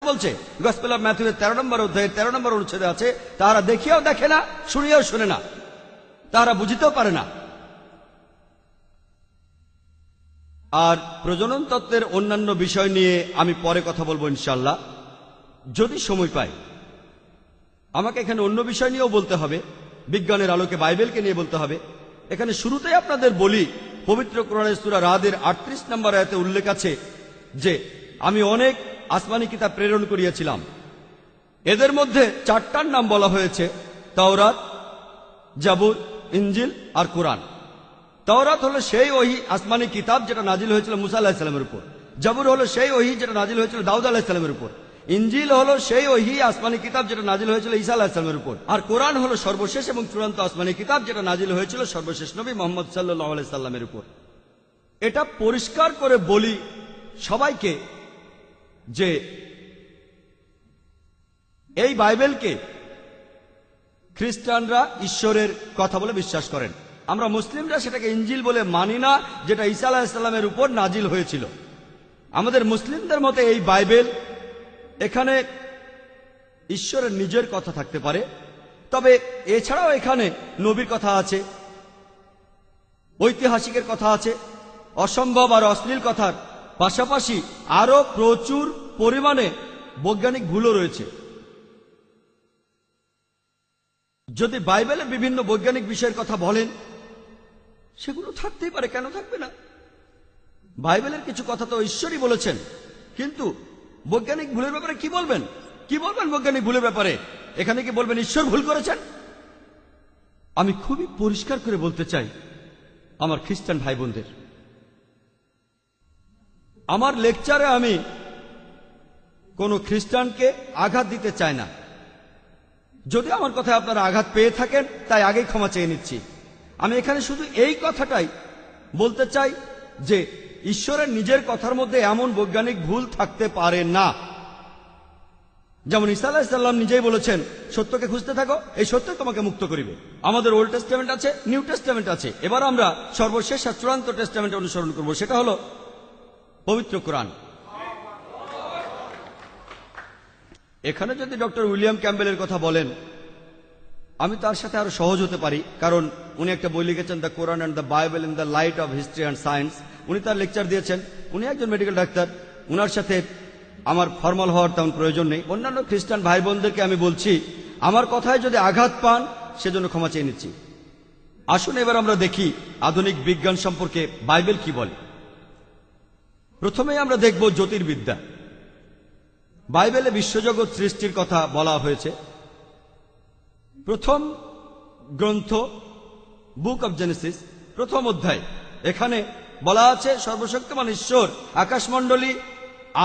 বলছে, gospel of Matthew 13 নম্বর অধ্যায়ে 13 নম্বর অনুচ্ছেদে আছে, তাহারা দেখিয়াও দেখে না, শুনিয়াও শুনে না, তাহারা বুঝিতেও পারে না। আর প্রজনন তত্ত্বের অন্যান্য বিষয় নিয়ে আমি পরে কথা বলবো ইনশাআল্লাহ, যদি সময় পাই। আমাকে এখানে অন্য বিষয় নিয়েও বলতে হবে, বিজ্ঞানের আলোকে বাইবেলকে নিয়ে বলতে হবে। এখানে শুরুতেই আপনাদের বলি, পবিত্র কোরআনের সূরা রাদের 38 নম্বর আয়াতে উল্লেখ আছে যে আমি অনেক আসমানি কিতাব প্রেরণ করিয়াছিলাম। এদের মধ্যে 4টার নাম বলা হয়েছে, তাওরাত, জাবুর, ইনজিল আর কোরআন। তাওরাত হলো সেই ওহী আসমানি কিতাব যেটা নাজিল হয়েছিল মুসা আলাইহিস সালামের উপর। জাবুর হলো সেই ওহী যেটা নাজিল হয়েছিল দাউদ আলাইহিস সালামের উপর। ইনজিল হলো সেই ওহী আসমানি কিতাব যেটা নাজিল হয়েছিল ঈসা আলাইহিস সালামের উপর। আর কোরআন হলো সর্বশেষ এবং চূড়ান্ত আসমানি কিতাব যেটা নাজিল হয়েছিল সর্বশেষ নবী মুহাম্মদ সাল্লাল্লাহু আলাইহি সাল্লামের উপর। এটা পরিষ্কার করে বলি সবাইকে যে এই বাইবেলকে খ্রিস্টানরা ঈশ্বরের কথা বলে বিশ্বাস করেন। আমরা মুসলিমরা সেটাকে ইনজিল বলে মানি না, যেটা ঈসা আলাইহিস সালামের উপর নাজিল হয়েছিল। আমাদের মুসলিমদের মতে এই বাইবেল, এখানে ঈশ্বরের নিজের কথা থাকতে পারে, তবে এছাড়াও এখানে নবীর কথা আছে, ঐতিহাসিকের কথা আছে, অসম্ভব আর অশ্লীল কথার পাশাপাশি আরো প্রচুর পরিমাণে বৈজ্ঞানিক ভুলও রয়েছে। যদি বাইবেলে বিভিন্ন বৈজ্ঞানিক বিষয়ের কথা বলেন, সেগুলো থাকতেই পারে, কেন থাকবে না? বাইবেলের কিছু কথা তো ঈশ্বরই বলেছেন, কিন্তু বৈজ্ঞানিক ভুলের ব্যাপারে কি বলবেন? কি বলবেন বৈজ্ঞানিক ভুলের ব্যাপারে? এখানে কি বলবেন ঈশ্বর ভুল করেছেন? আমি খুবই পরিষ্কার করে বলতে চাই আমার খ্রিস্টান ভাই বোনদের, আমার লেকচারে আমি কোনো খ্রিস্টানকে আঘাত দিতে চাই না। যদি আমার কথায় আপনারা আঘাত পেয়ে থাকেন, তাই আগেই ক্ষমা চেয়ে নিচ্ছি। আমি এখানে শুধু এই কথাটাই বলতে চাই যে ঈশ্বরের নিজের কথার মধ্যে এমন বৈজ্ঞানিক ভুল থাকতে পারে না। যেমন ঈসা আলাইহিস সালাম নিজেই বলেছেন, সত্যকে খুঁজতে থাকো, এই সত্যই তোমাকে মুক্ত করিবে। আমাদের ওল্ড টেস্টামেন্ট আছে, নিউ টেস্টামেন্ট আছে। এবার আমরা সর্বশেষ আর চূড়ান্ত টেস্টামেন্ট অনুসরণ করব, সেটা হলো পবিত্র কোরআন। এখানে যদি ডক্টর উইলিয়াম ক্যাম্বেলের কথা বলেন, আমি তার সাথে আরো সহজ হতে পারি, কারণ উনি একটা বই লিখেছেন, the Quran and the Bible in the light off history and science. উনি তার লেকচার দিয়েছেন, উনি একজন মেডিকেল ডাক্তার। উনার সাথে আমার ফর্মাল হওয়ার তেমন প্রয়োজন নেই। অন্যান্য খ্রিস্টান ভাই বোনদেরকে আমি বলছি, আমার কথায় যদি আঘাত পান, সেজন্য ক্ষমা চেয়ে নিচ্ছি। আসুন এবার আমরা দেখি আধুনিক বিজ্ঞান সম্পর্কে বাইবেল কি বলে। প্রথমেই আমরা দেখব জ্যোতির্বিদ্যা। বাইবেলে বিশ্বজগৎ সৃষ্টির কথা বলা হয়েছে। প্রথম গ্রন্থ বুক অব জেনেসিস, প্রথম অধ্যায়, এখানে বলা আছে সর্বশক্তিমান ঈশ্বর আকাশমণ্ডলী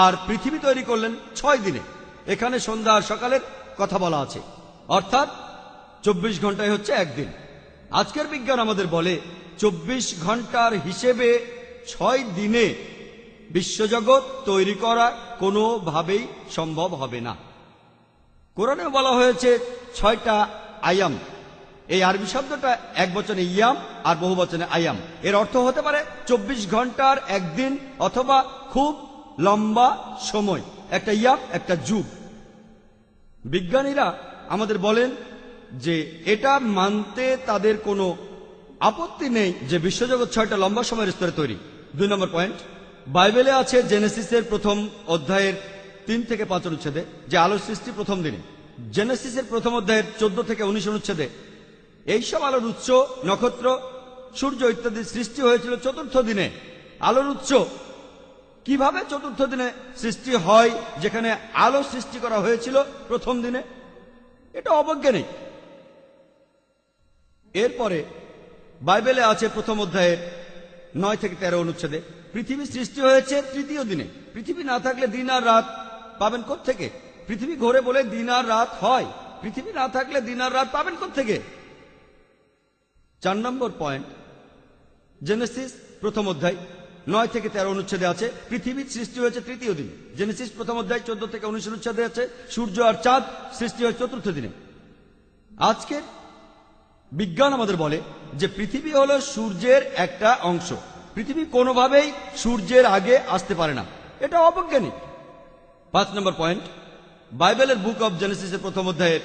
আর পৃথিবী তৈরি করলেন 6 দিনে। এখানে সন্ধ্যা আর সকালের কথা বলা আছে, অর্থাৎ 24 ঘন্টায় হচ্ছে একদিন। আজকের বিজ্ঞান আমাদের বলে 24 ঘন্টার হিসেবে 6 দিনে বিশ্বজগৎ তৈরি করা কোনোভাবেই সম্ভব হবে না। কোরআনে বলা হয়েছে 6টা আয়াম। এই আরবি শব্দটা এক বচনে ইয়াম আর বহু বচনে আয়াম। এর অর্থ হতে পারে 24 ঘন্টার একদিন অথবা খুব লম্বা সময়, একটা ইয়াম, একটা যুগ। বিজ্ঞানীরা আমাদের বলেন যে এটা মানতে তাদের কোনো আপত্তি নেই যে বিশ্বজগৎ 6টা লম্বা সময়ের স্তরে তৈরি। 2 নম্বর পয়েন্ট, বাইবেলে আছে জেনেসিসের প্রথম অধ্যায়ের 3 থেকে 5 অনুচ্ছেদে যে আলোর সৃষ্টি প্রথম দিনে। জেনেসিসের প্রথম অধ্যায়ের 14 থেকে 19 অনুচ্ছেদে এইসব আলোর উৎস, নক্ষত্র, সূর্য ইত্যাদি সৃষ্টি হয়েছিল 4র্থ দিনে। আলোর উৎস কিভাবে 4র্থ দিনে সৃষ্টি হয়, যেখানে আলো সৃষ্টি করা হয়েছিল প্রথম দিনে? এটা অবৈজ্ঞানিক। এরপরে বাইবেলে আছে প্রথম অধ্যায়ের 9 থেকে 13 অনুচ্ছেদে পৃথিবী সৃষ্টি হয়েছে 3য় দিনে। পৃথিবী না থাকলে দিন আর রাত পাবেন কোত্থেকে? পৃথিবী ঘোরে বলে দিন আর রাত হয়, পৃথিবী না থাকলে দিন আর রাত পাবেন কোত্থেকে? 4 নম্বর পয়েন্ট, জেনেসিস প্রথম অধ্যায় 9 থেকে 13 অনুচ্ছেদে আছে পৃথিবী সৃষ্টি হয়েছে 3য় দিনে। জেনেসিস প্রথম অধ্যায় 14 থেকে 19 অনুচ্ছেদে আছে সূর্য আর চাঁদ সৃষ্টি হয় 4র্থ দিনে। আজকের বিজ্ঞান আমাদের বলে যে পৃথিবী হলো সূর্যের একটা অংশ। পৃথিবী কোনোভাবেই সূর্যের আগে আসতে পারে না, এটা অবৈজ্ঞানিক। 5 নম্বর পয়েন্ট, বাইবেলের বুক অব জেনেসিসের প্রথম অধ্যায়ের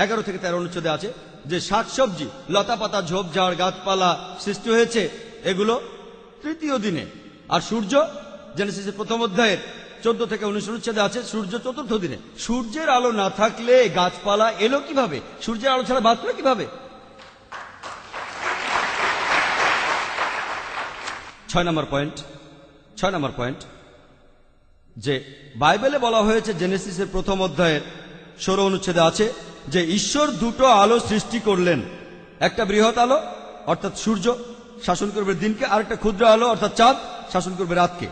11 থেকে 13 অনুচ্ছেদে আছে যে শাকসবজি, লতাপাতা, ঝোপঝাড়, গাছপালা সৃষ্টি হয়েছে এগুলো তৃতীয় দিনে। আর সূর্য জেনেসিসের প্রথম অধ্যায়ের 14 থেকে 19 অনুচ্ছেদে আছে সূর্য চতুর্থ দিনে। সূর্যের আলো না থাকলে গাছপালা এলো কিভাবে? সূর্যের আলো ছাড়া বাঁচলো কিভাবে? 6 নম্বর পয়েন্ট যে বাইবেলে বলা হয়েছে জেনেসিসের প্রথম অধ্যায়ের 16 অনুচ্ছেদে আছে যে ঈশ্বর দুটো আলো সৃষ্টি করলেন। একটা বৃহৎ আলো অর্থাৎ সূর্য শাসন করবে দিনকে, আর একটা ক্ষুদ্র আলো অর্থাৎ চাঁদ শাসন করবে রাতকে।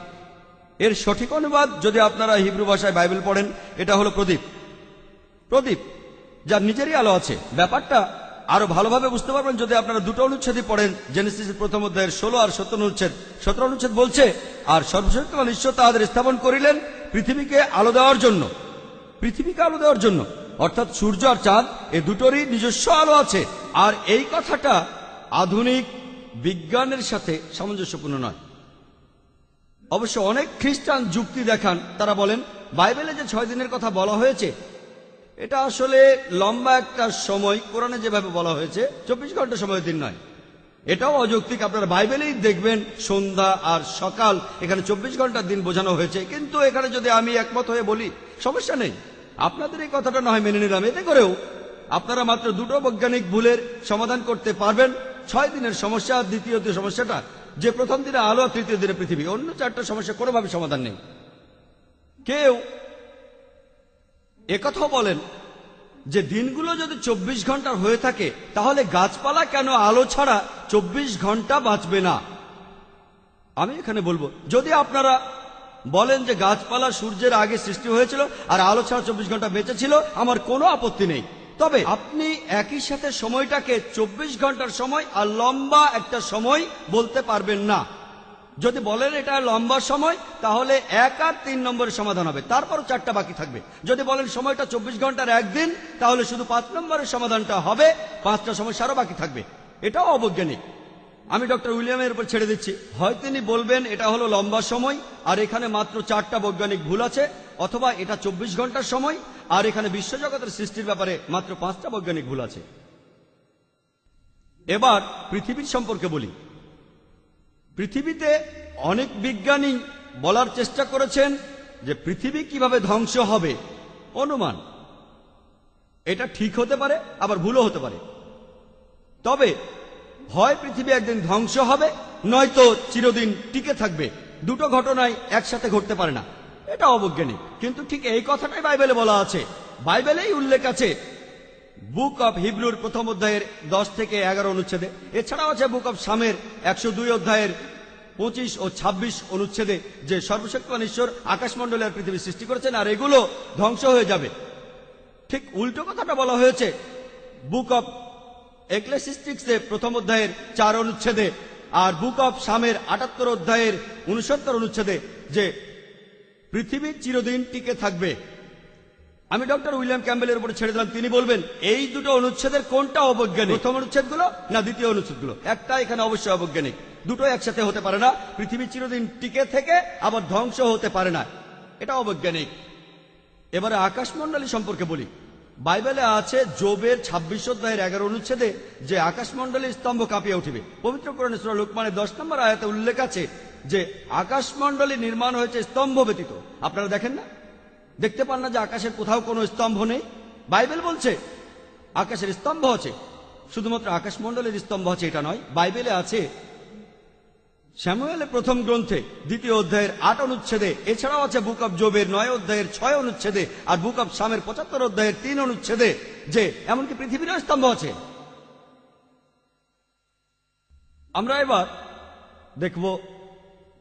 এর সঠিক অনুবাদ যদি আপনারা হিব্রু ভাষায় বাইবেল পড়েন, এটা হলো প্রদীপ। প্রদীপ যার নিজেরই আলো আছে। ব্যাপারটা আরো ভালোভাবে বুঝতে পারবেন যদি আপনারা দুটো অনুচ্ছেদই পড়েন। জেনেসিসের প্রথম অধ্যায়ের 16 আর 17 অনুচ্ছেদ। 17 অনুচ্ছেদ বলছে, আর সর্বশক্তিমান ঈশ্বর তাদের স্থাপন করিলেন পৃথিবীকে আলো দেওয়ার জন্য। পৃথিবীকে আলো দেওয়ার জন্য অর্থাৎ সূর্য আর চাঁদ এ দুটোরই নিজস্ব আলো আছে। আর এই কথাটা আধুনিক বিজ্ঞানের সাথে সামঞ্জস্যপূর্ণ নয়। অবশ্য অনেক খ্রিস্টান যুক্তি দেখান। তারা বলেন বাইবেলে যে 6 দিনের কথা বলা হয়েছে এটা আসলে লম্বা একটা সময়। কোরআনে যেভাবে বলা হয়েছে 24 ঘন্টা সময়ের দিন নয়। এটাও অযৌক্তিক। আপনারা বাইবেলেই দেখবেন সন্ধ্যা আর সকাল, এখানে 24 ঘন্টার দিন বোঝানো হয়েছে। কিন্তু এখানে যদি আমি একমত হয়ে বলি সমস্যা নেই, আপনাদের এই কথাটা না হয় মেনে নিলাম। এতে করেও আপনারা মাত্র দুটো বৈজ্ঞানিক ভুলের সমাধান করতে পারবেন। 6 দিনের সমস্যা, দ্বিতীয় সমস্যাটা যে প্রথম দিনে আলো, তৃতীয় দিনে পৃথিবী। অন্য 4টা সমস্যা কোনোভাবে সমাধান নেই। কেউ একথাও বলেন যে দিনগুলো যদি 24 ঘন্টার হয়ে থাকে তাহলে গাছপালা কেন আলো ছাড়া 24 ঘন্টা বাঁচবে না? আমি এখানে বলবো, যদি আপনারা বলেন যে গাছপালা সূর্যের আগে সৃষ্টি হয়েছিল আর আলো ছাড়া 24 ঘন্টা বেঁচে ছিল, আমার কোনো আপত্তি নেই। তবে আপনি একই সাথে সময়টাকে 24 ঘন্টার সময় আর লম্বা একটা সময় বলতে পারবেন না। যদি বলেন এটা লম্বা সময় তাহলে 1 আর 3 নম্বরের সমাধান হবে, তারপরও 4টা বাকি থাকবে। যদি বলেন সময়টা 24 ঘন্টার একদিন তাহলে শুধু 5 নম্বরের সমাধানটা হবে, 5টা সমস্যা আরো বাকি থাকবে। এটাও অবৈজ্ঞানিক। আমি ডক্টর উইলিয়ামের উপর ছেড়ে দিচ্ছি। হয় তিনি বলবেন এটা হলো লম্বা সময় আর এখানে মাত্র 4টা বৈজ্ঞানিক ভুল আছে, অথবা এটা 24 ঘন্টার সময় আর এখানে বিশ্বজগতের সৃষ্টির ব্যাপারে মাত্র 5টা বৈজ্ঞানিক ভুল আছে। এবার পৃথিবীর সম্পর্কে বলি। পৃথিবীতে অনেক বিজ্ঞানী বলার চেষ্টা করেছেন যে পৃথিবী কিভাবে ধ্বংস হবে। অনুমান, এটা ঠিক হতে পারে আবার ভুলও হতে পারে। তবে হয় পৃথিবী একদিন ধ্বংস হবে, নয়তো চিরদিন টিকে থাকবে। দুটো ঘটনাই একসাথে ঘটতে পারে না। এটা অবৈজ্ঞানিক। কিন্তু ঠিক এই কথাটাই বাইবেলে বলা আছে। বাইবেলেই উল্লেখ আছে বুক অব হিব্রুর প্রথম অধ্যায়ের 10 থেকে 11 অনুচ্ছেদে। এছাড়াও আছে বুক অব সামের 102 অধ্যায়ের 25 ও 26 অনুচ্ছেদে যে সর্বশক্তিমান ঈশ্বর আকাশমণ্ডলী আর পৃথিবী সৃষ্টি করেছেন আর এগুলো ধ্বংস হয়ে যাবে। ঠিক উল্টো কথাটা বলা হয়েছে বুক অব এক্লেসিস্টিক্সে প্রথম অধ্যায়ের 4 অনুচ্ছেদে আর বুক অব সামের 78 অধ্যায়ের 69 অনুচ্ছেদে যে পৃথিবী চিরদিন টিকে থাকবে। আমি ডক্টর উইলিয়াম ক্যাম্বেলের উপরে ছেড়ে দিলাম, তিনি বলবেন এই দুটো অনুচ্ছেদের কোনটা অবৈজ্ঞানিক, প্রথম অনুচ্ছেদগুলো না দ্বিতীয় অনুচ্ছেদগুলো। একটা এখানে অবশ্যই অবৈজ্ঞানিক। দুটো একসাথে হতে পারে না। পৃথিবী চিরদিন টিকে থেকে আবার ধ্বংস হতে পারে না, এটা অবৈজ্ঞানিক। এবারে আকাশমণ্ডলী সম্পর্কে বলি। বাইবেলে আছে যোবের 26 অধ্যায়ের 11 অনুচ্ছেদে যে আকাশমণ্ডলী স্তম্ভ কাঁপিয়ে উঠিবে। পবিত্র কোরআনে সূরা লুকমানের 10 নম্বর আয়াতে উল্লেখ আছে যে আকাশমণ্ডলী নির্মাণ হয়েছে স্তম্ভ ব্যতীত। আপনারা দেখেন না, দেখতে পান না যে আকাশের কোথাও কোনো স্তম্ভ নেই? বাইবেল বলছে আকাশের স্তম্ভ আছে। শুধুমাত্র আকাশমণ্ডলের স্তম্ভ আছে এটা নয়, বাইবেলে আছে স্যামুয়েলের প্রথম গ্রন্থে 2 অধ্যায়ের 8 অনুচ্ছেদে। এছাড়াও আছে বুক অব জবের 9 অধ্যায়ের 6 অনুচ্ছেদে আর বুক অব সামের 75 অধ্যায়ের 3 অনুচ্ছেদে যে এমনকি পৃথিবীরও স্তম্ভ আছে। আমরা এবার দেখব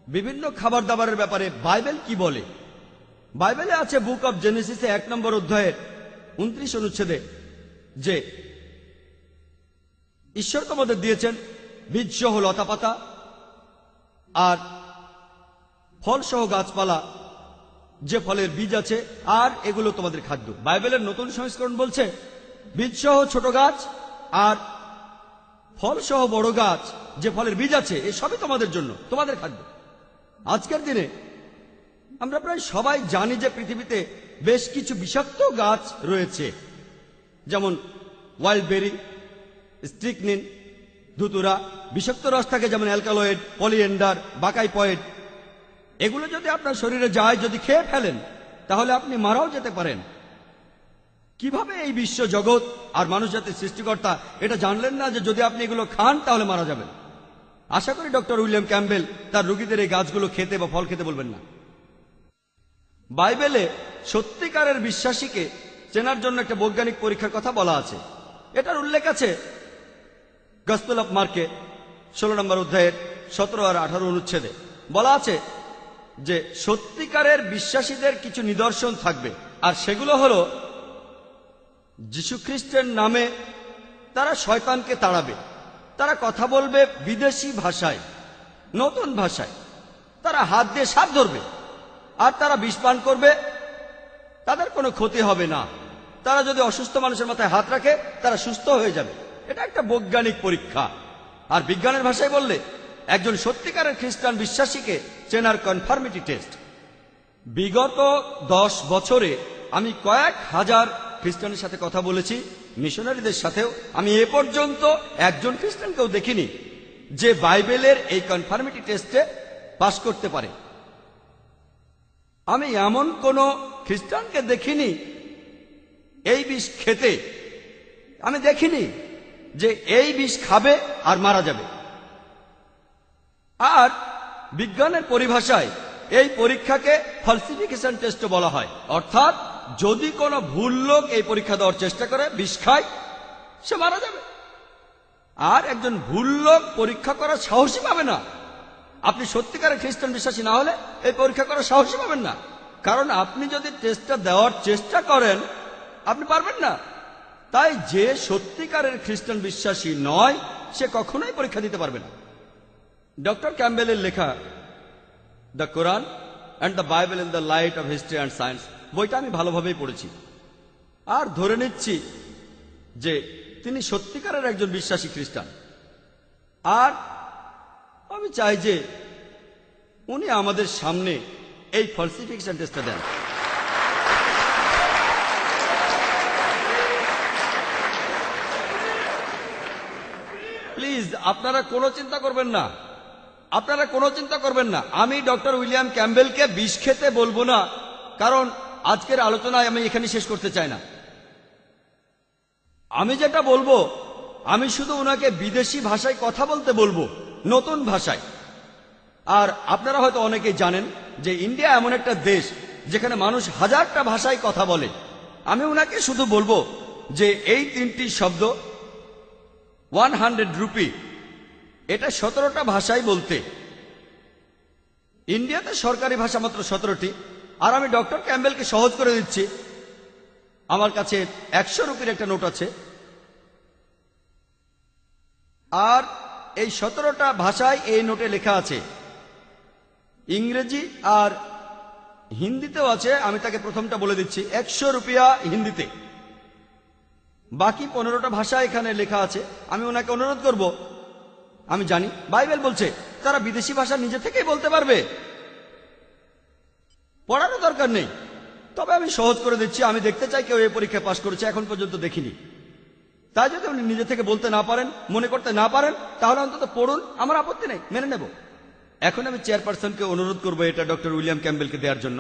বিভিন্ন খাবার দাবারের ব্যাপারে বাইবেল কি বলে। বাইবেলে আছে বুক অব জেনেসিসে 1 নম্বর অধ্যায়ের 29 অনুচ্ছেদে যে ঈশ্বর তোমাদের দিয়েছেন বীজ সহ লতাপাতা আর ফল সহ গাছপালা, যে ফলের বীজ আছে, আর এগুলো তোমাদের খাদ্য। বাইবেলের নতুন সংস্করণ বলছে বীজ সহ ছোট গাছ আর ফল সহ বড় গাছ, যে ফলের বীজ আছে, এসবই তোমাদের জন্য, তোমাদের খাদ্য। আজকের দিনে আমরা প্রায় সবাই জানি যে পৃথিবীতে বেশ কিছু বিষাক্ত গাছ রয়েছে, যেমন ওয়াইল্ডবেরি, স্ট্রিকনিন, ধুতুরা। বিষাক্ত রস থাকে যেমন অ্যালকালয়েড, পলিএন্ডার, বাকাইপয়েড। এগুলো যদি আপনার শরীরে যায়, যদি খেয়ে ফেলেন, তাহলে আপনি মারাও যেতে পারেন। কিভাবে এই বিশ্ব জগৎ আর মানুষ জাতির সৃষ্টিকর্তা এটা জানলেন না যে যদি আপনি এগুলো খান তাহলে মারা যাবেন? আশা করি ডক্টর উইলিয়াম ক্যাম্বেল তার রোগীদের এই গাছগুলো খেতে বা ফল খেতে বলবেন না। বাইবেলে সত্যিকারের বিশ্বাসীকে চেনার জন্য একটা বৈজ্ঞানিক পরীক্ষার কথা বলা আছে। এটার উল্লেখ আছে গসপেল অফ মার্কে 16 নম্বর অধ্যায়ের 17 আর 18 অনুচ্ছেদে। বলা আছে যে সত্যিকারের বিশ্বাসীদের কিছু নিদর্শন থাকবে, আর সেগুলো হলো যীশুখ্রিস্টের নামে তারা শয়তানকে তাড়াবে, তারা কথা বলবে বিদেশি ভাষায়, নতুন ভাষায়, তারা হাত দিয়ে সাপ ধরবে, আর তারা বিষ পান করবে, তাদের কোনো ক্ষতি হবে না। তারা যদি অসুস্থ মানুষের মাথায় হাত রাখে তারা সুস্থ হয়ে যাবে। এটা একটা বৈজ্ঞানিক পরীক্ষা। আর বিজ্ঞানের ভাষায় বললে একজন সত্যিকারের খ্রিস্টান বিশ্বাসীকে চেনার কনফার্মিটি টেস্ট। বিগত 10 বছরে আমি কয়েক হাজার খ্রিস্টানের সাথে কথা বলেছি, মিশনারিদের সাথেও। আমি এ পর্যন্ত একজন খ্রিস্টানকেও দেখিনি যে বাইবেলের এই কনফার্মিটি টেস্টে পাশ করতে পারে। আমি এমন কোন খ্রিস্টানকে দেখিনি এই বিষ খেতে, আমি দেখিনি যে এই বিষ খাবে আর মারা যাবে। আর বিজ্ঞানের পরিভাষায় এই পরীক্ষাকে ফলসিফিকেশন টেস্ট বলা হয়। অর্থাৎ যদি কোনো ভুল লোক এই পরীক্ষা দেওয়ার চেষ্টা করে, বিষ খায়, সে মারা যাবে। আর একজন ভুল লোক পরীক্ষা করার সাহসী পাবে না। আপনি সত্যিকারের খ্রিস্টান বিশ্বাসী না হলে এই পরীক্ষা করার সাহসী পাবেন না, কারণ আপনি যদি টেস্টটা দেওয়ার চেষ্টা করেন আপনি পারবেন না। তাই যে সত্যিকারের খ্রিস্টান বিশ্বাসী নয় সে কখনোই পরীক্ষা দিতে পারবে না। ডক্টর ক্যাম্বেলের লেখা the Quran and the Bible in the light off history and science বইটা আমি ভালোভাবেই পড়েছি, আর ধরে নিচ্ছি যে তিনি সত্যিকারের একজন বিশ্বাসী খ্রিস্টান। আর আমি চাই যে উনি আমাদের সামনে এই ফলসিফিকেশন টেস্টটা দেন। প্লিজ আপনারা কোনো চিন্তা করবেন না, আপনারা কোনো চিন্তা করবেন না। আমি ডক্টর উইলিয়াম ক্যাম্বেলকে বিষ খেতে বলবো না, কারণ আজকের আলোচনায় আমি এখানে শেষ করতে চাই না। আমি যেটা বলবো, আমি শুধু ওনাকে বিদেশি ভাষায় কথা বলতে বলবো, নতুন ভাষায়। আর আপনারা হয়তো অনেকেই জানেন যে ইন্ডিয়া এমন একটা দেশ যেখানে মানুষ হাজারটা ভাষায় কথা বলে। আমি ওনাকে শুধু বলবো যে এই 3টি শব্দ 100 রুপি, এটা 17টা ভাষায় বলতে। ইন্ডিয়াতে সরকারি ভাষা মাত্র 17টি। আর আমি ডক্টর ক্যাম্বেলকে সহজ করে দিচ্ছি, আমার কাছে 100 রুপির একটা নোট আছে, আর এই 17টা ভাষায় এই নোটে লেখা আছে। ইংরেজি আর হিন্দিতেও আছে। আমি তাকে প্রথমটা বলে দিচ্ছি, 100 রুপিয়া হিন্দিতে। বাকি 15টা ভাষা এখানে লেখা আছে। আমি ওনাকে অনুরোধ করব, আমি জানি বাইবেল বলছে তারা বিদেশি ভাষা নিজে থেকেই বলতে পারবে, পড়ারও দরকার নেই। তবে আমি সহজ করে দিচ্ছি, আমি দেখতে চাই কেউ এই পরীক্ষায় পাশ করেছে, এখন পর্যন্ত দেখিনি। তাই যদি উনি নিজে থেকে বলতে না পারেন, মনে করতে না পারেন, তাহলে অন্তত পড়ুন, আমার আপত্তি নেই, মেনে নেব। এখন আমি চেয়ারপারসনকে অনুরোধ করবো এটা ডক্টর উইলিয়াম ক্যাম্বেলকে দেওয়ার জন্য।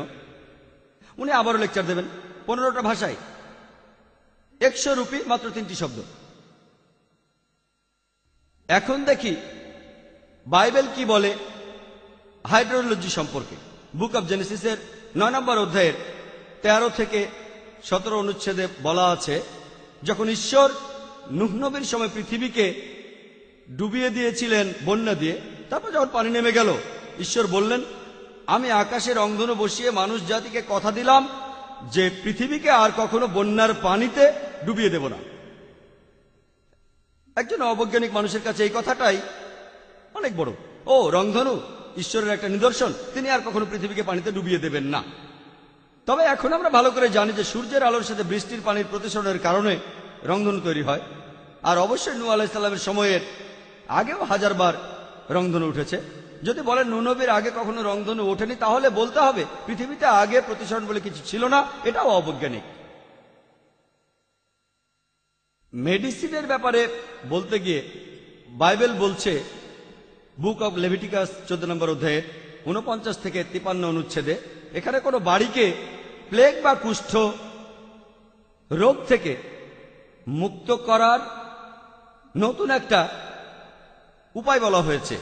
উনি আবারও লেকচার দেবেন 15টা ভাষায়, 100 রুপি, মাত্র 3টি শব্দ। এখন দেখি বাইবেল কি বলে হাইড্রোলজি সম্পর্কে। বুক অব জেনেসিসের 9 নম্বর অধ্যায়ের 13 থেকে 17 অনুচ্ছেদে বলা আছে, যখন ঈশ্বর নূহ নবীর সময় পৃথিবীকে ডুবিয়ে দিয়েছিলেন বন্যা দিয়ে, তারপর যখন পানি নেমে গেল, ঈশ্বর বললেন, আমি আকাশে রংধনু বসিয়ে মানুষ জাতিকে কথা দিলাম যে পৃথিবীকে আর কখনো বন্যার পানিতে ডুবিয়ে দেব না। একজন অবৈজ্ঞানিক মানুষের কাছে এই কথাটাই অনেক বড়। ও, রংধনু ঈশ্বরের একটা নিদর্শন, তিনি আর কখনো পৃথিবীকে পানিতে ডুবিয়ে দেবেন না। তবে এখন আমরা ভালো করে জানি যে সূর্যের আলোর সাথে বৃষ্টির পানির প্রতিসরণের কারণে রংধনু তৈরি হয়। আর অবশ্যই নূহ আলাইহিস সালামের সময়ের আগেও 1000 বার রংধনু উঠেছে। যদি বলেন নূনবীর আগে কখনো রংধনু ওঠেনি, তাহলে বলতে হবে পৃথিবীতে আগে প্রতিসরণ বলে কিছু ছিল না, এটাও অবৈজ্ঞানিক। মেডিসিনের ব্যাপারে বলতে গিয়ে বাইবেল বলছে, বুক অব লেভিটিকাস 14 নম্বর অধ্যায়ের 49 থেকে 53 অনুচ্ছেদে, এখানে কোনো বাড়িকে প্লেগ বা কুষ্ঠ রোগ থেকে মুক্ত করার নতুন একটা উপায় বলা হয়েছে।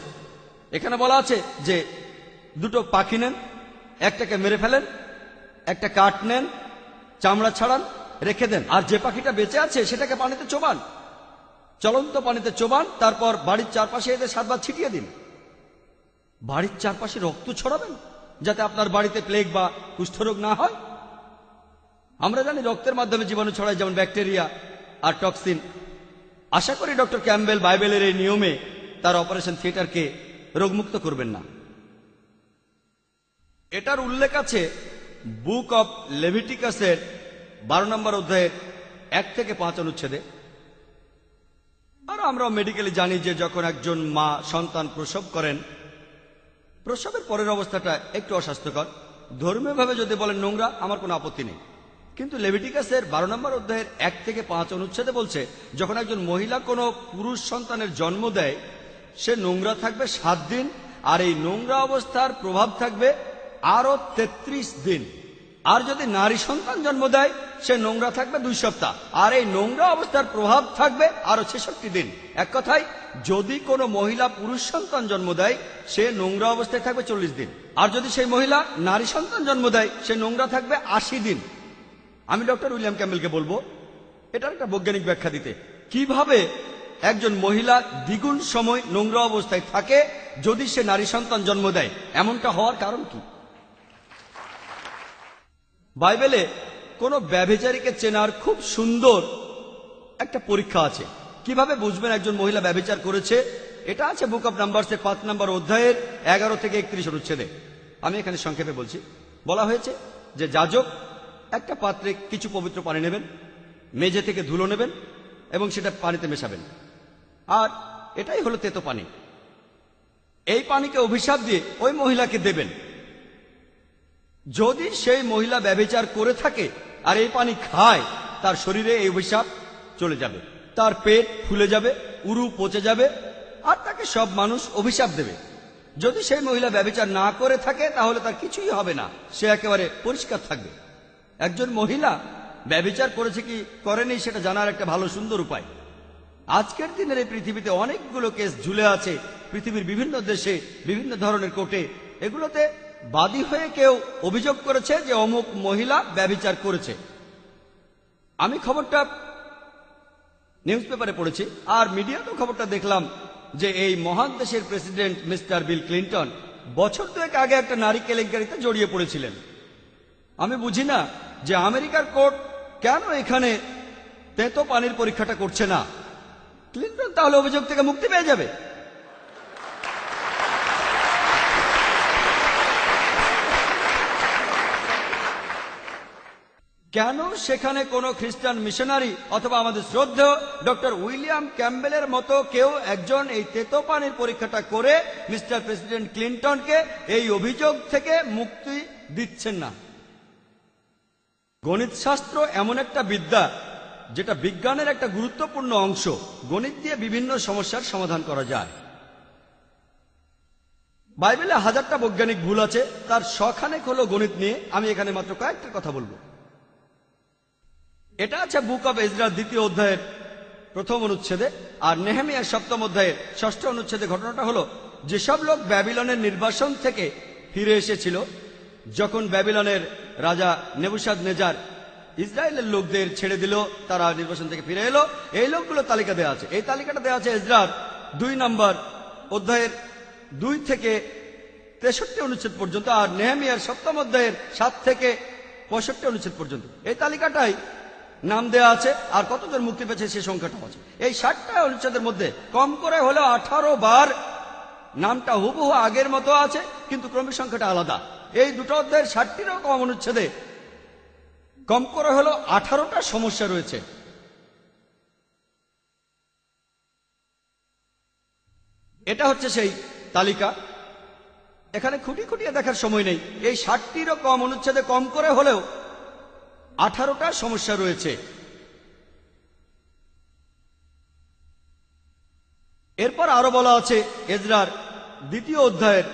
এখানে বলা আছে যে দুটো পাখি নেন, একটাকে মেরে ফেলেন, একটা কাঠ নেন, চামড়া ছাড়ান, রেখে দেন, আর যে পাখিটা বেঁচে আছে সেটাকে পানিতে চোবান, চলন্ত পানিতে চোবান, তারপর বাড়ির চারপাশে এদের 7 বার ছিটিয়ে দিন। বাড়ির চারপাশে রক্ত ছড়াবেন যাতে আপনার বাড়িতে প্লেগ বা কুষ্ঠরোগ না হয়। আমরা জানি রক্তের মাধ্যমে জীবাণু ছড়ায়, যেমন ব্যাকটেরিয়া আর টক্সিন। আশা করি ডক্টর ক্যাম্বেল বাইবেলের এই নিয়মে তার অপারেশন থিয়েটারকে রোগমুক্ত করবেন না। এটার উল্লেখ আছে বুক অব লেভিটিকাসের 12 নম্বর অধ্যায়ের 1 থেকে 5 অনুচ্ছেদে। আর আমরা মেডিকেলি জানি যে যখন একজন মা সন্তান প্রসব করেন, প্রসবের পরের অবস্থাটা একটু অস্বাস্থ্যকর। ধর্মীয়ভাবে যদি বলেন নোংরা, আমার কোনো আপত্তি নেই, কিন্তু লেভিটিকাসের 12 নম্বর অধ্যায়ের 1 থেকে 5 অনুচ্ছেদে বলছে যখন একজন মহিলা কোনো পুরুষ সন্তানের জন্ম দেয়, সে নোংরা থাকবে 7 দিন, আর এই নোংরা অবস্থার প্রভাব থাকবে আরো 33 দিন। আর যদি নারী সন্তান জন্ম দেয়, সে নোংরা থাকবে 2 সপ্তাহ, আর এই নোংরা অবস্থার প্রভাব থাকবে আরো 66 দিন। এক কথায়, যদি কোনো মহিলা পুরুষ সন্তান জন্ম দেয়, সে নোংরা অবস্থায় থাকবে 40 দিন, আর যদি সেই মহিলা নারী সন্তান জন্ম দেয়, সে নোংরা থাকবে 80 দিন। আমি ডক্টর উইলিয়াম ক্যাম্বেলকে বলবো এটার একটা বৈজ্ঞানিক ব্যাখ্যা দিতে, কিভাবে একজন মহিলা দ্বিগুণ সময় নোংরা অবস্থায় থাকে যদি সে নারী সন্তান জন্ম দেয়। এমনটা হওয়ার কারণ কি? বাইবেলে কোনো ব্যভিচারীকে চেনার খুব সুন্দর একটা পরীক্ষা আছে। কিভাবে বুঝবেন একজন মহিলা ব্যভিচার করেছে? এটা আছে বুক অব নাম্বারসের 5 নম্বর অধ্যায়ের 11 থেকে 31 অনুচ্ছেদে। আমি এখানে সংক্ষেপে বলছি। বলা হয়েছে যে যাজক একটা পাত্রে কিছু পবিত্র পানি নেবেন, মেঝে থেকে ধুলো নেবেন এবং সেটা পানিতে মেশাবেন, আর এটাই হলো তেতো পানি। এই পানিকে অভিশাপ দিয়ে ওই মহিলাকে দেবেন। যদি সেই মহিলা ব্যভিচার করে থাকে আর এই পানি খায়, তার শরীরে এই অভিশাপ চলে যাবে, তার পেট ফুলে যাবে, উরু পচে যাবে, আর তাকে সব মানুষ অভিশাপ দেবে। যদি সেই মহিলা ব্যভিচার না করে থাকে, তাহলে তার কিছুই হবে না, সে একেবারে পরিষ্কার থাকবে। একজন মহিলা ব্যভিচার করেছে কি করেনি সেটা জানার একটা ভালো সুন্দর উপায়। আজকের দিনের এই পৃথিবীতে অনেকগুলো কেস ঝুলে আছে পৃথিবীর বিভিন্ন দেশে, বিভিন্ন ধরনের কোর্টে। এগুলোতে বাদী হয়ে কেউ অভিযোগ করেছে যে অমুক মহিলা ব্যভিচার করেছে। আমি খবরটা নিউজ পেপারে পড়েছি, আর মিডিয়াতেও খবরটা দেখলাম যে এই মহান দেশের প্রেসিডেন্ট মিস্টার বিল ক্লিন্টন বছর 2 আগে একটা নারী কেলেঙ্কারিতে জড়িয়ে পড়েছিলেন। আমি বুঝি না যে আমেরিকার কোর্ট কেন এখানে তেতো পানির পরীক্ষাটা করছে না। ক্লিন্টন তাহলে অভিযোগ থেকে মুক্তি পেয়ে যাবে। কেন সেখানে কোনো খ্রিস্টান মিশনারি অথবা আমাদের শ্রদ্ধেয় ডক্টর উইলিয়াম ক্যাম্বেলের মতো কেউ একজন এই তেতো পানির পরীক্ষাটা করে মিস্টার প্রেসিডেন্ট ক্লিন্টনকে এই অভিযোগ থেকে মুক্তি দিচ্ছেন না? গণিত শাস্ত্র এমন একটা বিদ্যা যেটা বিজ্ঞানের একটা গুরুত্বপূর্ণ অংশ। গণিত দিয়ে বিভিন্ন সমস্যার সমাধান করা যায়। বাইবেলে হাজারটা বৈজ্ঞানিক ভুল আছে, তার শখানেক হলো গণিত নিয়ে। আমি এখানে মাত্র কয়েকটার কথা বলবো। এটা আছে বুক অব এজরা 2 অধ্যায়ের 1 অনুচ্ছেদে, আর নেহেমিয়ার 7 অধ্যায়ের 6 অনুচ্ছেদে। ঘটনাটা হলো, যেসব লোক ব্যাবিলনের নির্বাসন থেকে ফিরে এসেছিল, যখন ব্যাবিলনের রাজা নেবুসাদনেজার ইসরায়েলের লোকদের ছেড়ে দিল, তারা নির্বাসন থেকে ফিরে এলো, এই লোকগুলো তালিকা দেওয়া আছে। এই তালিকাটা দেওয়া আছে এজরার 2 নম্বর অধ্যায়ের 2 থেকে 63 অনুচ্ছেদ পর্যন্ত, আর নেহেমিয়ার 7 অধ্যায়ের 7 থেকে 65 অনুচ্ছেদ পর্যন্ত। এই তালিকাটাই নাম দেওয়া আছে, আর কতজন মুক্তি পেয়েছে সে সংখ্যাটাও আছে। এই 60টা অনুচ্ছেদের মধ্যে কম করে হলো 18 বার নামটা হুবহু আগের মতো আছে, কিন্তু ক্রমিক সংখ্যাটা আলাদা। এই 2 অধ্যায়ের 60টিরও কম অনুচ্ছেদে কম করে হলো 18টা সমস্যা রয়েছে। এটা হচ্ছে সেই তালিকা। এখানে খুঁটি খুঁটিয়ে দেখার সময় নেই। এই 60টিরও কম অনুচ্ছেদে কম করে হলেও 18টা সমস্যা রয়েছে। এরপর আরো বলা আছে এজরার 2য় অধ্যায়ের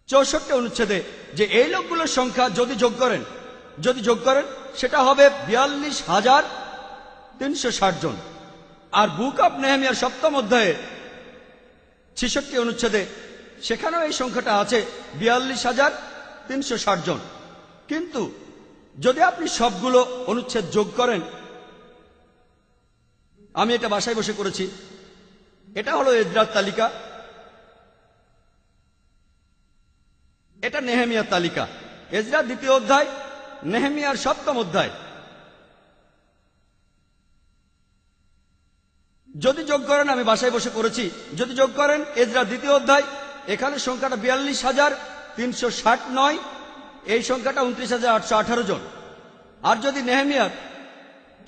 64 অনুচ্ছেদে যে এই লোকগুলোর সংখ্যা যদি যোগ করেন সেটা হবে 42,360 জন। আর বুক অব নেহেমিয়ার 7ম অধ্যায়ে 66 অনুচ্ছেদে সেখানেও এই সংখ্যাটা আছে 42,360 জন। কিন্তু যদি আপনি সবগুলো অনুচ্ছেদ যোগ করেন, আমি এটা বাসায় বসে করেছি, এটা হলো এজরার তালিকা, এটা নেহেমিয়ার তালিকা। এজরার 2য় অধ্যায়, নেহেমিয়ার 7ম অধ্যায়। যদি যোগ করেন, আমি বাসায় বসে করেছি, যদি যোগ করেন এজরার 2য় অধ্যায়, এখানে সংখ্যাটা 42,360 নয়, এই সংখ্যাটা 29,818 জন। আর যদি নেহেমিয়ার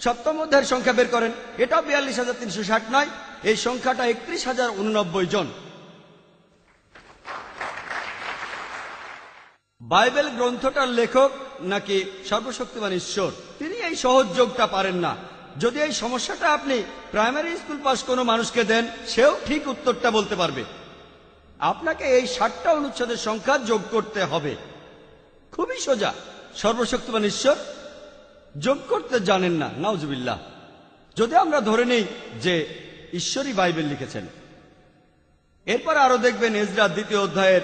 7ম অধ্যায়ের সংখ্যা বের করেন, এটাও 42,360 নয়, এই সংখ্যাটা 31,089 জন। বাইবেল গ্রন্থটার লেখক নাকি সর্বশক্তিমান ঈশ্বর, তিনি এই সহজ যোগটা পারেন না। যদি এই সমস্যাটা আপনি প্রাইমারি স্কুল পাস কোনো মানুষকে দেন, সেও ঠিক উত্তরটা বলতে পারবে। আপনাকে এই 60টা অনুচ্ছেদের সংখ্যা যোগ করতে হবে। খুবই সোজা। সর্বশক্তিমান ঈশ্বর যোগ করতে জানেন না, নাউজুবিল্লাহ। যদি আমরা ধরে নেই যে ঈশ্বরই বাইবেল লিখেছেন। এরপর আরো দেখবেন এজরা 2য় অধ্যায়ের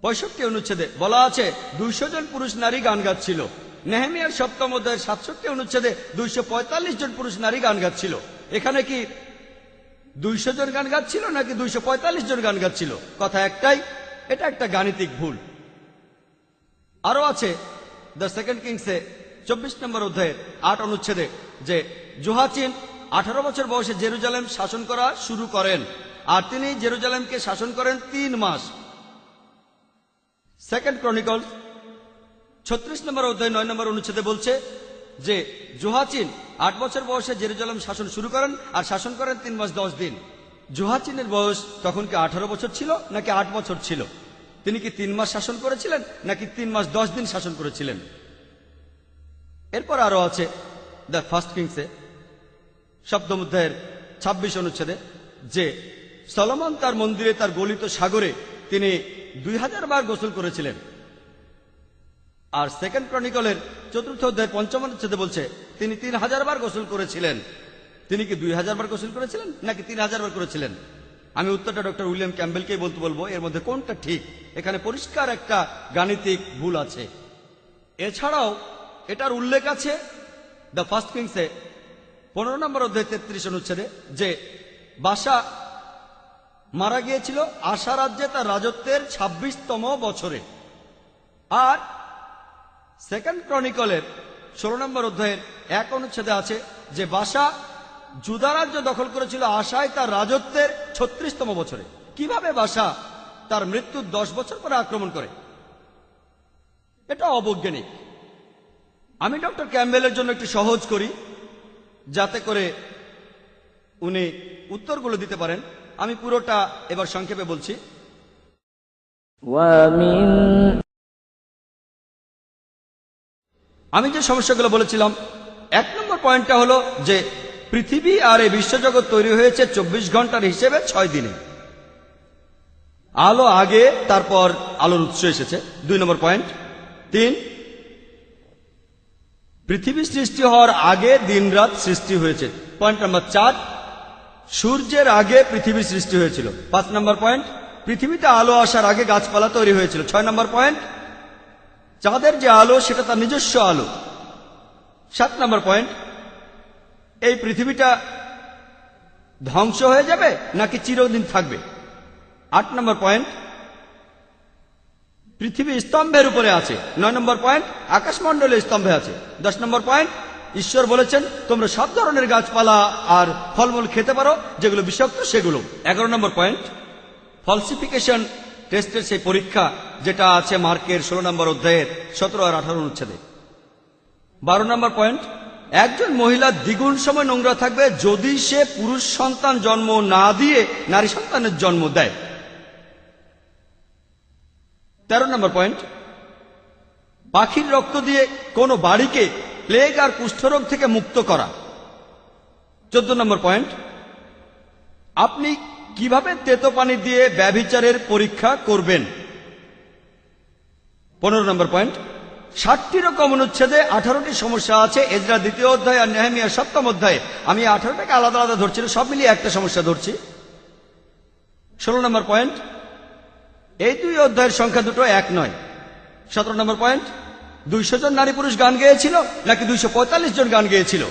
65 অনুচ্ছেদে বলা আছে 200 জন পুরুষ নারী গান গাচ্ছিল। নেহেমিয়ার 7ম অধ্যায়ের 67 অনুচ্ছেদে 245 জন পুরুষ নারী গান গাচ্ছিল। এখানে কি 200 জন গান গাচ্ছিল নাকি 245 জন গান গাচ্ছিল? কথা একটাই, এটা একটা গাণিতিক ভুল। আরো আছে দ্য সেকেন্ড কিংসে 24 নম্বর অধ্যায়ের 8 অনুচ্ছেদে যে জোহাচিন 18 বছর বয়সে জেরুজালেম শাসন করা শুরু করেন, আর তিনি জেরুজালেমকে শাসন করেন 3 মাস। সেকেন্ড ক্রনিকলস 36 নম্বর অধ্যায় 9 নম্বর অনুচ্ছেদে বলছে যে জোহাচিন 8 বছর বয়সে জেরুজালেম শাসন শুরু করেন আর শাসন করেন 3 মাস 10 দিন। জোহাচিনের বয়স তখন কি 18 বছর ছিল নাকি 8 বছর ছিল? তিনি কি 3 মাস শাসন করেছিলেন নাকি 3 মাস 10 দিন শাসন করেছিলেন? এরপর আরো আছে দ্য ফার্স্ট কিংসে 7ম অধ্যায়ের 26 অনুচ্ছেদে যে সলোমন তার মন্দিরে তার গলিত সাগরে তিনি 2000 বার গোসল করেছিলেন। আর সেকেন্ড ক্রনিকলের 4th অধ্যায় 5ম অনুচ্ছেদে বলছে তিনি 3000 বার গোসল করেছিলেন। তিনি কি 2000 বার গোসল করেছিলেন নাকি 3000 বার করেছিলেন? আমি উত্তরটা ডক্টর উইলিয়াম ক্যাম্বেলকেই বলবো এর মধ্যে কোনটা ঠিক। এখানে পরিষ্কার একটা গাণিতিক ভুল আছে। এছাড়াও এটার উল্লেখ আছে দ্য ফার্স্ট কিংসে 15 নম্বর অধ্যায় 33 অনুচ্ছেদে যে বাশা মারা গিয়েছিল আশা রাজ্যে তার রাজত্বের 26তম বছরে। আর সেকেন্ড ক্রনিকলের 16 নম্বর অধ্যায়ের 1 অনুচ্ছেদে আছে যে বাশা জুদা রাজ্য দখল করেছিল আশায় তার রাজত্বের 36তম বছরে। কিভাবে বাশা তার মৃত্যুর 10 বছর পরে আক্রমণ করে? এটা অবৈজ্ঞানিক। আমি ডক্টর ক্যাম্বেলের জন্য একটু সহজ করি যাতে করে উনি উত্তরগুলো দিতে পারেন। আমি পুরোটা এবার সংক্ষেপে বলছি। আমি যে সমস্যাগুলো বলেছিলাম, 1 নম্বর পয়েন্টটা হলো যে পৃথিবী আর এই বিশ্বজগৎ তৈরি হয়েছে 24 ঘন্টার হিসেবে 6 দিনে। আলো আগে, তারপর আলোর উৎস এসেছে। 2 নম্বর পয়েন্ট। 3, পৃথিবী সৃষ্টি হওয়ার আগে দিন রাত সৃষ্টি হয়েছে। পয়েন্ট নাম্বার 4, সূর্যের আগে পৃথিবীর সৃষ্টি হয়েছিল। 5 নম্বর পয়েন্ট, পৃথিবীতে আলো আসার আগে গাছপালা তৈরি হয়েছিল। 6 নম্বর পয়েন্ট, চাঁদের যে আলো সেটা তার নিজস্ব আলো। 7 নম্বর পয়েন্ট, এই পৃথিবীটা ধ্বংস হয়ে যাবে নাকি চিরদিন থাকবে। 8 নম্বর পয়েন্ট, পৃথিবী স্তম্ভের উপরে আছে। 9 নম্বর পয়েন্ট, আকাশমণ্ডলে স্তম্ভে আছে। 10 নম্বর পয়েন্ট, ঈশ্বর বলেছেন তোমরা সব ধরনের গাছপালা আর ফলমূল খেতে পারো, যেগুলো বিষাক্ত সেগুলো। 11 নম্বর পয়েন্ট, ফলসিফিকেশন টেস্টের সেই পরীক্ষা যেটা আছে মার্কের 16 নম্বর অধ্যায়ের 17 আর 18 অনুচ্ছেদে। 12 নম্বর পয়েন্ট, একজন মহিলা দ্বিগুণ সময় নোংরা থাকবে যদি সে পুরুষ সন্তান জন্ম না দিয়ে নারী সন্তানের জন্ম দেয়। 13 নম্বর পয়েন্ট, পাখির রক্ত দিয়ে কোন বাড়িকে প্লেগ আর কুষ্ঠরোগ থেকে মুক্ত করা। 14 নম্বর পয়েন্ট, আপনি কিভাবে তেতো পানি দিয়ে ব্যভিচারের পরীক্ষা করবেন। 15 নম্বর পয়েন্ট, 60টিরও কম অনুচ্ছেদে 18টি সমস্যা আছে এজরা 2য় অধ্যায় আর নেহেমিয়া 7ম অধ্যায়ে। আমি 18টাকে আলাদা আলাদা ধরছি না, সব মিলিয়ে একটা সমস্যা ধরছি। 16 নম্বর পয়েন্ট, এই 2 অধ্যায়ের সংখ্যা দুটো এক নয়। 17 নম্বর পয়েন্ট, 200 জন নারী পুরুষ গান গেয়েছিল নাকি 245 জন গান গেয়েছিল।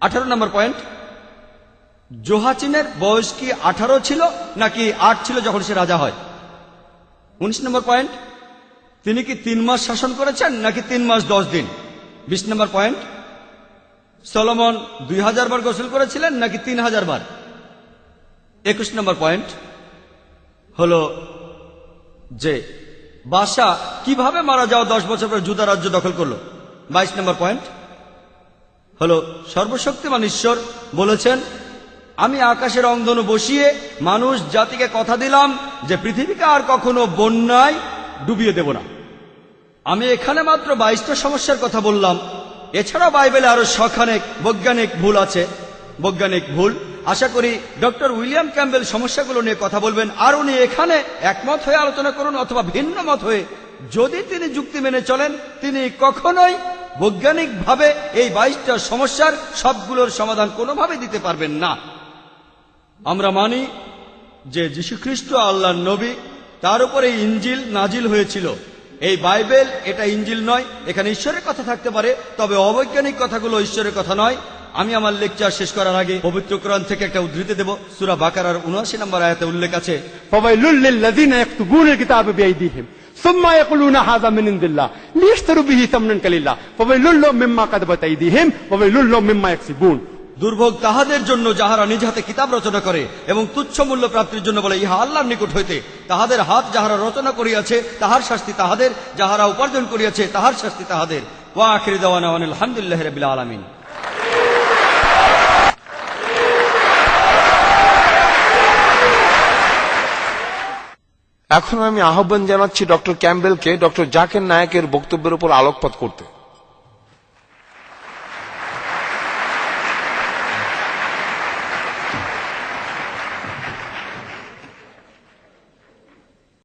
18 নম্বর পয়েন্ট, জোহাচিনের বয়স কি 18 ছিল নাকি 8 ছিল যখন সে রাজা হয়। 19 নম্বর পয়েন্ট, তিনি কি 3 মাস শাসন করেছেন নাকি 3 মাস 10 দিন। 20 নম্বর পয়েন্ট, সলোমন 2000 বার গোসল করেছিলেন নাকি 3000 বার। 21 নম্বর পয়েন্ট হলো যে বাশা কিভাবে মারা যাওয়া 10 বছর পর জুদা রাজ্য দখল করলো। 22 নম্বর পয়েন্ট হলো সর্বশক্তিমান ঈশ্বর বলেছেন, আমি আকাশের রংধনু বসিয়ে মানুষ জাতিকে কথা দিলাম যে পৃথিবীকে আর কখনো বন্যায় ডুবিয়ে দেব না। আমি এখানে মাত্র 22টা সমস্যার কথা বললাম, এছাড়াও বাইবেলে আরো শখানেক বৈজ্ঞানিক ভুল আছে। বৈজ্ঞানিক ভুল, আশা করি ডক্টর উইলিয়াম ক্যাম্বেল সমস্যাগুলো নিয়ে কথা বলবেন, আর উনি এখানে একমত হয়ে আলোচনা করুন অথবা ভিন্ন মত হয়ে। যদি তিনি যুক্তি মেনে চলেন, তিনি কখনোই বৈজ্ঞানিকভাবে এই 22টা সমস্যার সবগুলোর সমাধান কোনোভাবে দিতে পারবেন না। আমরা মানি যে যীশুখ্রিস্ট আল্লাহর নবী, তার উপরে ইনজিল নাজিল হয়েছিল। এই বাইবেল এটা ইনজিল নয়, এখানে ঈশ্বরের কথা থাকতে পারে, তবে অবৈজ্ঞানিক কথাগুলো ঈশ্বরের কথা নয়। আমি আমার লেকচার শেষ করার আগে পবিত্র কোরআন থেকে একটা উদ্ধৃতি দেব। সূরা বাকারার 79 নম্বর আয়াতে উল্লেখ আছে, ফাওয়াইলুল লিল্লাযিনা ইয়াকতুবুনাল কিতাবা বিআইদিহিম সুম্মা ইয়াকুলুনা হাযা মিন ইনদিল্লাহ লিয়াশতারু বিহি সামনান কালিলা ফাওয়াইলুল লাহুম মিম্মা কাতাবাত আইদিহিম ওয়াওয়াইলুল লাহুম মিম্মা ইয়াকসিবুন। দুর্ভোগ তাহাদের জন্য যাহারা নিজ হাতে কিতাব রচনা করে এবং তুচ্ছ মূল্য প্রাপ্তির জন্য বলে ইহা আল্লাহর নিকট হইতে। তাহাদের হাত যাহারা রচনা করিয়াছে তাহার শাস্তি তাহাদের, যাহারা উপার্জন করিয়াছে তাহার শাস্তি তাহাদের। ওয়া আখিরু দাওয়ানা আলহামদুলিল্লাহি রাব্বিল আলামিন। এখন আমি আহ্বান জানাচ্ছি ডক্টর ক্যাম্বেলকে ডক্টর জাকির নায়েকের বক্তব্যের উপর আলোকপাত করতে।